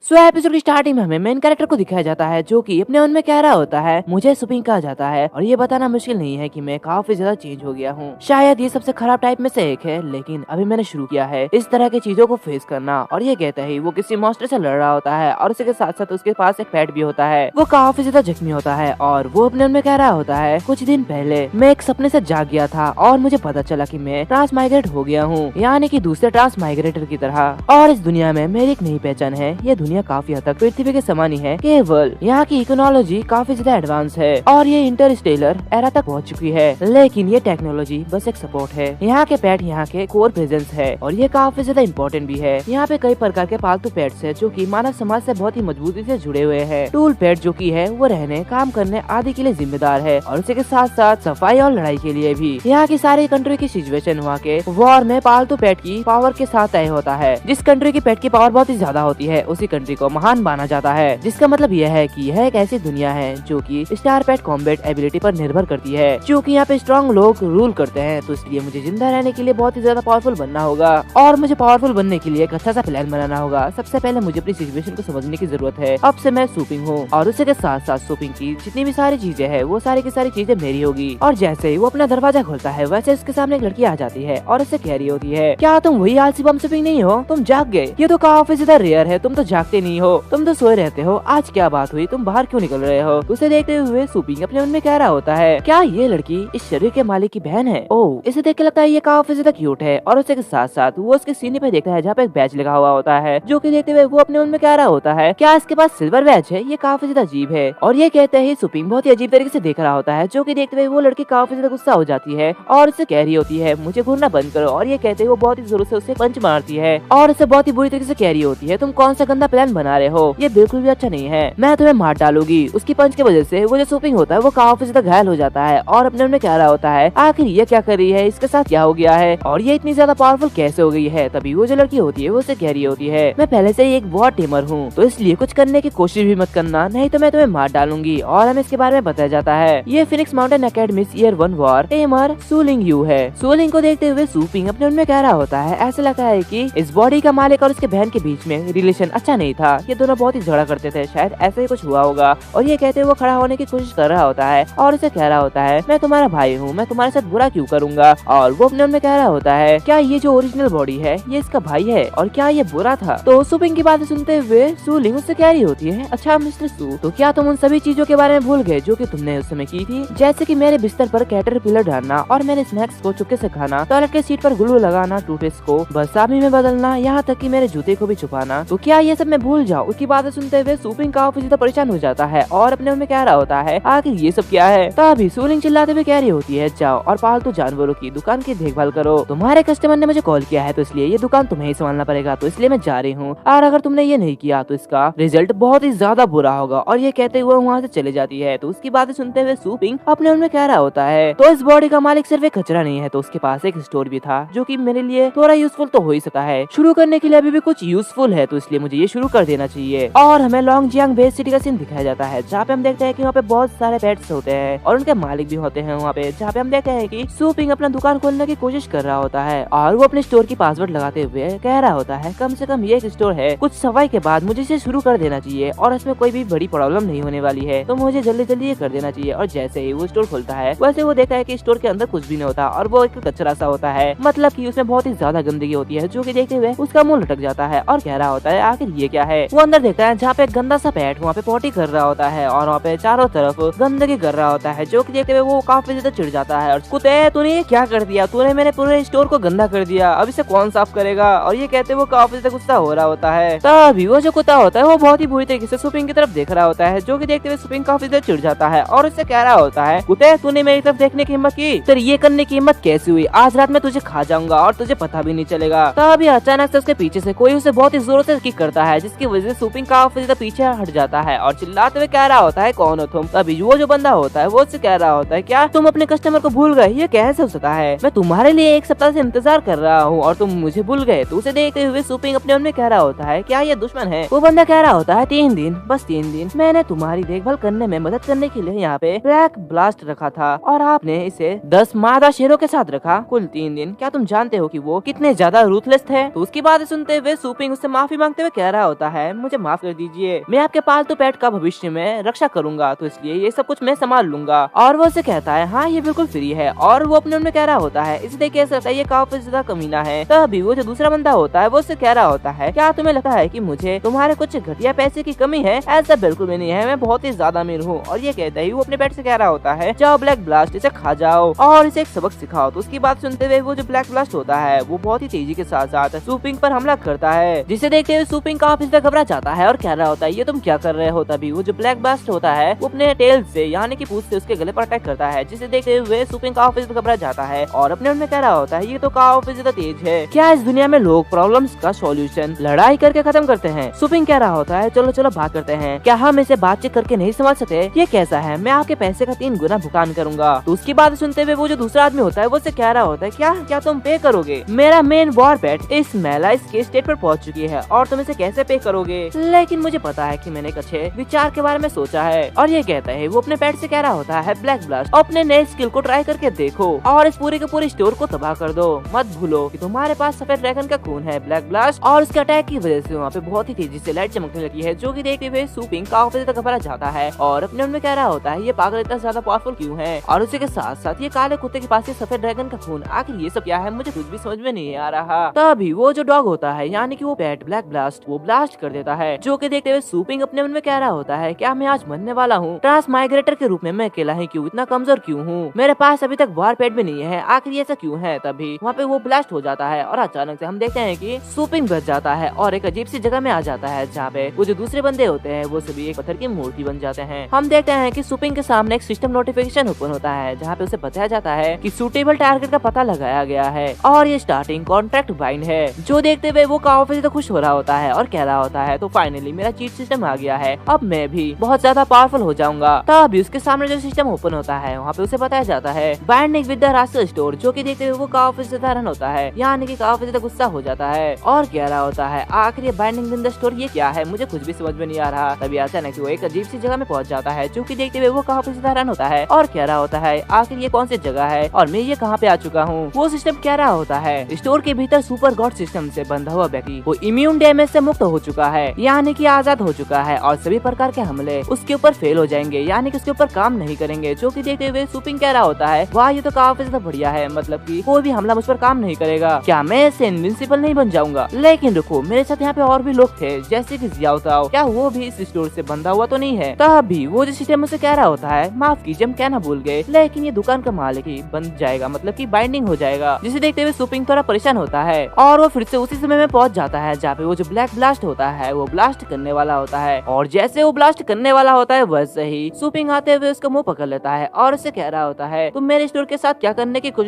Episode की starting में हमें मेन कैरेक्टर को दिखाया जाता है जो कि अपने मन में कह रहा होता है मुझे सुपिंग कहा जाता है और ये बताना मुश्किल नहीं है कि मैं काफी ज्यादा चेंज हो गया हूँ। शायद ये सबसे खराब टाइप में से एक है, लेकिन अभी मैंने शुरू किया है इस तरह की चीजों को फेस करना। और ये कहते ही वो किसी मॉन्स्टर से लड़ रहा होता है और उसी के साथ साथ उसके पास एक पेट भी होता है। वो काफी ज्यादा जख्मी होता है और वो अपने मन में कह रहा होता है कुछ दिन पहले मैं एक सपने से जाग गया था और मुझे पता चला कि मैं ट्रांसमाइग्रेट हो गया हूँ, यानी कि दूसरे ट्रांसमाइग्रेटर की तरह। और इस दुनिया में मेरी एक नई पहचान है। ये दुनिया काफी हद तक पृथ्वी के समान ही है, केवल यहाँ की इकोनॉलॉजी काफी ज्यादा एडवांस है और ये इंटरस्टेलर एरा तक पहुँच चुकी है। लेकिन ये टेक्नोलॉजी बस एक सपोर्ट है। यहाँ के पेट यहाँ के कोर प्रेजेंस है और ये काफी ज्यादा इम्पोर्टेंट भी है। यहाँ पे कई प्रकार के पालतू पेट्स है जो कि मानव समाज से बहुत ही मजबूती से जुड़े हुए हैं। टूल पेट जो कि है वो रहने, काम करने आदि के लिए जिम्मेदार है और उसी के साथ साथ सफाई और लड़ाई के लिए भी। यहाँ की सारी कंट्री की सिचुएशन वहाँ के वॉर में पालतू पेट की पावर के साथ तय होता है। जिस कंट्री की पेट की पावर बहुत ही ज्यादा होती है उसी कंट्री को महान माना जाता है, जिसका मतलब यह है कि यह एक ऐसी दुनिया है जो कि स्टार पेट कॉम्बैट एबिलिटी पर निर्भर करती है। क्योंकि यहाँ पे स्ट्रॉन्ग लोग रूल करते हैं तो इसलिए मुझे जिंदा रहने के लिए बहुत ही ज्यादा पावरफुल बनना होगा और मुझे पावरफुल बनने के लिए एक अच्छा सा प्लान बनाना होगा। सबसे पहले मुझे अपनी सिचुएशन को समझने की जरूरत है। अब से मैं सुपिंग हूँ और उसी के साथ साथ सुपिंग की जितनी भी सारी चीजें है वो सारी की सारी चीजें मेरी होगी। और जैसे ही वो अपना दरवाजा खोलता है वैसे उसके सामने एक लड़की आ जाती है और उससे कह रही होती है क्या तुम वही आलसी बम सुपिंग नहीं हो, तुम जाग गए। ये तो काफी ज्यादा रेयर है, तुम तो जागते नहीं हो, तुम तो सोए रहते हो। आज क्या बात हुई, तुम बाहर क्यों निकल रहे हो। उसे देखते हुए सुपिंग अपने मन में कह रहा होता है क्या ये लड़की इस शरीर के मालिक की बहन है। ओह, इसे देख के लगता है ये काफी ज्यादा क्यूट है। और उसे के साथ साथ वो उसके सीने पे देखता है जहाँ पे एक बैच लगा हुआ होता है, जो कि देखते हुए वो अपने मन में कह रहा होता है क्या इसके पास सिल्वर बैच है। ये काफी ज्यादा अजीब है। और ये कहते ही सुपिंग बहुत ही अजीब तरीके से देख रहा होता है, जो कि देखते हुए वो लड़की काफी ज्यादा गुस्सा हो जाती है और उसे कह रही होती है मुझे घूरना बंद करो। और ये कहते वो बहुत ही जोर से उसे पंच मारती है और उसे बहुत ही बुरी तरीके से कह रही होती है तुम कौन सा गंदा प्लान बना रहे हो, ये बिल्कुल भी अच्छा नहीं है, मैं तुम्हें मार डालूंगी। उसकी पंच की वजह से वो जो सुपिंग होता है वो काफी ज्यादा घायल हो जाता है और अपने मन में कह रहा होता है आखिर ये क्या कर रही है, इसके साथ क्या हो गया है और ये इतनी ज्यादा पावरफुल कैसे हो गई है। तभी वो जो लड़की होती है वो उसे कह रही होती है मैं पहले से ही एक बहुत टेमर हूँ, तो इसलिए कुछ करने की कोशिश भी मत करना, नहीं तो मैं तुम्हें मार डालूंगी। और हमें इसके बारे में बताया जाता है ये फिनिक्स माउंटेन एकेडमी ईयर 1 वॉर टेमर सूलिंग यू है। सूलिंग को देखते हुए सुपिंग अपने मन में कह रहा होता है ऐसा लगता है कि इस बॉडी का मालिक और उसके बहन के बीच में रिलेशन अच्छा नहीं था, ये दोनों बहुत ही झगड़ा करते थे, शायद ऐसा ही कुछ हुआ होगा। और ये कहते हुए वो खड़ा होने की कोशिश कर रहा होता है और उसे कह रहा होता है मैं तुम्हारा भाई हूँ, मैं तुम्हारे साथ बुरा क्यों करूंगा। और वो अपने मन में कह रहा होता है क्या ये जो ओरिजिनल बॉडी है ये इसका भाई है और क्या ये बुरा था। तो सुपिंग की बातें सुनते हुए सूलिंग उससे कह रही होती है अच्छा मिस्टर सू, तो क्या तुम उन सभी चीजों के बारे में भूल गए जो कि तुमने उस समय की थी, जैसे कि मेरे बिस्तर पर कैटरपिलर डालना और मेरे स्नैक्स को चुपके से खाना, टॉयलेट के सीट पर ग्लू लगाना, टूथपेस्ट को बसाबी में बदलना, यहाँ तक कि मेरे जूते को भी छुपाना, तो क्या ये सब मैं भूल जाऊँ। उसकी बातें सुनते हुए सुपिंग काफी ज्यादा परेशान हो जाता है और अपने मन में कह रहा होता है आखिर ये सब क्या है। तभी सूलिंग चिल्लाते हुए कह रही होती है जाओ और पालतू जानवरों की दुकान की देखभाल करो, तुम्हारे कस्टमर ने मुझे कॉल किया है तो इसलिए ये दुकान तुम्हें ही संभालना पड़ेगा, तो इसलिए मैं जा रही हूँ और अगर तुमने ये नहीं किया तो इसका रिजल्ट बहुत ही ज्यादा बुरा होगा। और ये कहते हुए वहाँ से चले जाती है। तो उसकी बातें सुनते हुए सुपिंग अपने मन में कह रहा होता है तो इस बॉडी का मालिक सिर्फ एक कचरा नहीं है, तो उसके पास एक स्टोर भी था जो कि मेरे लिए थोड़ा यूजफुल तो हो ही सकता है, शुरू करने के लिए अभी भी कुछ यूजफुल है, तो इसलिए मुझे ये शुरू कर देना चाहिए। और हमें लॉन्गजियांग बेस सिटी का सीन दिखाया जाता है जहाँ पे हम देखते हैं कि वहाँ पे बहुत सारे पेट्स होते हैं और उनके मालिक भी होते हैं वहाँ पे, जहाँ पे हम देखते हैं कि सुपिंग अपना दुकान खोलने की कोशिश कर रहा होता है और वो अपने स्टोर की पासवर्ड लगाते हुए कह रहा होता है कम से कम ये एक स्टोर है, कुछ सफाई के बाद मुझे इसे शुरू कर देना चाहिए और इसमें कोई भी बड़ी प्रॉब्लम नहीं होने वाली है, तो मुझे जल्दी जल्दी ये कर देना चाहिए। और जैसे ही वो स्टोर खोलता है वैसे वो देखता है कि स्टोर के अंदर कुछ भी नहीं होता और वो एक कचरा सा होता है, मतलब कि उसमें बहुत ही ज्यादा गंदगी होती है, जो कि देखते हुए उसका मुंह लटक जाता है और कह रहा होता है आखिर ये क्या है। वो अंदर देखता है जहाँ पे एक गंदा सा पेट वहाँ पे पॉटी कर रहा होता है और वहाँ पे चारों तरफ गंदगी कर रहा होता है, जो कि देखते हुए वो काफी ज्यादा चिढ़ जाता है और कुत्ते तूने ये क्या कर दिया, तूने मेरे पूरे स्टोर को गंदा कर दिया, अब इसे कौन साफ करेगा। और ये कहते वो काफी ज्यादा गुस्सा हो रहा होता है। तभी वो जो कुत्ता होता है वो बहुत ही बुरी तरीके से सुपिंग की तरफ देख रहा होता है, जो कि देखते हुए सुपिंग काफी ज्यादा चिढ़ जाता है और उससे कह रहा होता है कुत्ते तूने मेरी तरफ देखने की हिम्मत की, फिर ये करने की हिम्मत कैसे हुई, आज रात में तुझे खा जाऊंगा और तुझे पता भी नहीं चलेगा। तभी अचानक से उसके पीछे से कोई उसे बहुत ही जोर से किक करता है, जिसकी वजह से सुपिंग काफी ज्यादा पीछे हट जाता है और चिल्लाते हुए कह रहा होता है कौन हो तुम। तभी वो जो बंदा होता है वो उससे कह रहा होता है क्या तुम अपने कस्टमर को भूल गए, ये कैसे हो सकता है, मैं तुम्हारे लिए एक सप्ताह से इंतजार कर रहा हूँ और तुम मुझे भूल गए। तो उसे देखते हुए सुपिंग अपने मन में कह रहा होता है क्या ये दुश्मन है। वो बंदा कह रहा होता है 3 दिन, बस 3 दिन मैंने तुम्हारी देखभाल करने में मदद करने के लिए यहाँ पे ब्लैक ब्लास्ट रखा था और आपने इसे 10 मादा शेरों के साथ रखा, कुल 3 दिन। क्या तुम जानते हो कि वो कितने ज्यादा रूथलेस थे। तो उसकी बातें सुनते हुए सुपिंग उससे माफी मांगते हुए कह रहा होता है, मुझे माफ कर दीजिए, मैं आपके पालतू पेट का भविष्य में रक्षा करूंगा, तो इसलिए ये सब कुछ मैं संभाल लूंगा। और वो उसे कहता है हाँ ये बिल्कुल फ्री है, और वो अपने मन में कह रहा होता है इसे देख ऐसा लगता है ये काफी ज्यादा कमीना है। तभी वो जो दूसरा बंदा होता है वो उससे कह रहा होता है क्या तुम्हें लगता है कि मुझे तुम्हारे कुछ घटिया पैसे की कमी है? ऐसा बिल्कुल भी नहीं है, मैं बहुत ही ज्यादा अमीर हूँ। और ये कहता ही वो अपने पेट से कह रहा होता है जाओ ब्लैक ब्लास्ट, इसे खा जाओ और इसे एक सबक सिखाओ। तो उसकी बात सुनते हुए वो जो ब्लैक ब्लास्ट होता है वो बहुत ही तेजी के साथ साथ सुपिंग पर हमला करता है, जिसे देखते हुए सुपिंग काफी ज्यादा घबरा जाता है और कह रहा होता है ये तुम क्या कर रहे हो। तभी वो जो ब्लैक ब्लास्ट होता है वो अपने टेल से यानी कि पूंछ से उसके गले पर अटैक करता है, जिसे देखते हुए सुपिंग काफी ज्यादा घबरा जाता है और अपने मन में कह रहा होता है ये तो काफी ज्यादा तेज है, क्या इस दुनिया में लोग प्रॉब्लम्स का सॉल्यूशन लड़ाई करके खत्म करते हैं? सुपिंग कह रहा होता है चलो चलो बात करते हैं, क्या हम इसे बातचीत करके नहीं समझ सकते? ये कैसा है, मैं आपके पैसे का 3 गुना भुगतान करूंगा। तो उसकी बात सुनते हुए वो जो दूसरा आदमी होता है वो से कह रहा होता है क्या क्या तुम पे करोगे? मेरा मेन वॉर पेट इस मेलाइस के स्टेट पर पहुंच चुकी है और तुम इसे कैसे पे करोगे? लेकिन मुझे पता है कि मैंने एक अच्छे विचार के बारे में सोचा है। और ये कहता है वो अपने पेट से कह रहा होता है ब्लैक ब्लास्ट अपने नए स्किल को ट्राई करके देखो और इस पूरे के पूरे स्टोर को तबाह कर दो। मत भूलो कि तुम्हारे पास सफेद ड्रैगन का खून है ब्लैक ब्लास्ट। और उसके अटैक की वजह से वहाँ पे बहुत ही तेजी से लाइट चमकने लगी है, जो कि देखते हुए सुपिंग काफी ज्यादा घबरा जाता है और अपने मन में कह रहा होता है ये पागल इतना ज्यादा पावरफुल क्यों है? और उसी के साथ साथ ये काले कुत्ते के पास ये सफेद ड्रैगन का खून, आखिर ये सब क्या है? मुझे कुछ भी समझ में नहीं आ रहा। तभी वो जो डॉग होता है यानी कि वो पेट ब्लैक ब्लास्ट वो ब्लास्ट कर देता है, जो कि देखते हुए सुपिंग अपने मन में कह रहा होता है क्या मैं आज मरने वाला हूँ? ट्रांसमाइग्रेटर के रूप में मैं अकेला ही क्यों, इतना कमजोर क्यों हूँ? मेरे पास अभी तक वार पेट भी नहीं है, आखिर ऐसा क्यों है? तभी वहाँ पे वो ब्लास्ट हो जाता है और अचानक से हम देखते हैं कि सुपिंग बच जाता है और एक अजीब सी जगह में आ जाता है, जहाँ पे वो जो दूसरे बंदे होते हैं वो सभी एक पत्थर की मूर्ति बन जाते हैं। हम देखते हैं कि सुपिंग के सामने एक सिस्टम नोटिफिकेशन ओपन होता है, जहाँ पे उसे बताया जाता है कि सूटेबल टारगेट का पता लगाया गया है और ये स्टार्टिंग कॉन्ट्रैक्ट बाइंड है, जो देखते हुए वो काफी ज्यादा खुश हो रहा होता है और कह रहा होता है तो फाइनली मेरा चीट सिस्टम आ गया है, अब मैं भी बहुत ज्यादा पावरफुल हो जाऊंगा। तभी उसके सामने जो सिस्टम ओपन होता है वहाँ पे उसे बताया जाता है binding with the raster store, जो कि देखते हुए वो काफी साधारण होता है यानी कि काफी ज्यादा गुस्सा हो जाता है और कह रहा होता है आखिर ये बाइंडिंग विद द स्टोर ये क्या है, मुझे कुछ भी समझ में नहीं आ रहा। तभी अचानक वो एक अजीब सी जगह में पहुंच जाता है, जो कि देखते हुए वो काफी साधारण होता है और कह रहा होता है आखिर ये कौन सी जगह है और मैं ये कहाँ पे आ चुका हूँ? वो सिस्टम कह रहा होता है स्टोर के भीतर सुपर गॉड सिस्टम से बंधा हुआ व्यक्ति वो इम्यून डैमेज से मुक्त हो चुका है, यानी कि आजाद हो चुका है और सभी प्रकार के हमले उसके ऊपर फेल हो जाएंगे, यानी कि उसके ऊपर काम नहीं करेंगे। जो कि देखते हुए सुपिंग कह रहा होता है वाह ये तो काफी ज्यादा बढ़िया है, मतलब कि कोई भी हमला मुझ पर काम नहीं करेगा, क्या मैं इससे इनविंसिबल नहीं बन जाऊंगा? लेकिन रुको, मेरे साथ यहाँ पे और भी लोग थे जैसे कि जियाओ ताओ, क्या वो भी इस स्टोर से बंधा हुआ तो नहीं है? तभी वो जो सिस्टम से कह रहा होता है माफ कीजिए हम कहना भूल गए, लेकिन ये दुकान का मालिक ही बन जाएगा, मतलब कि बाइंडिंग हो जाएगा। जिसे देखते हुए सुपिंग थोड़ा परेशान होता है और वो फिर से उसी समय में पहुंच जाता है जहाँ पे वो जो ब्लैक ब्लास्ट होता है वो ब्लास्ट करने वाला होता है और जैसे वो ब्लास्ट करने वाला होता है वैसे ही सुपिंग आते हुए उसका मुंह पकड़ लेता है और उससे कह रहा होता है तुम मेरे स्टोर के साथ क्या करने की कोशिश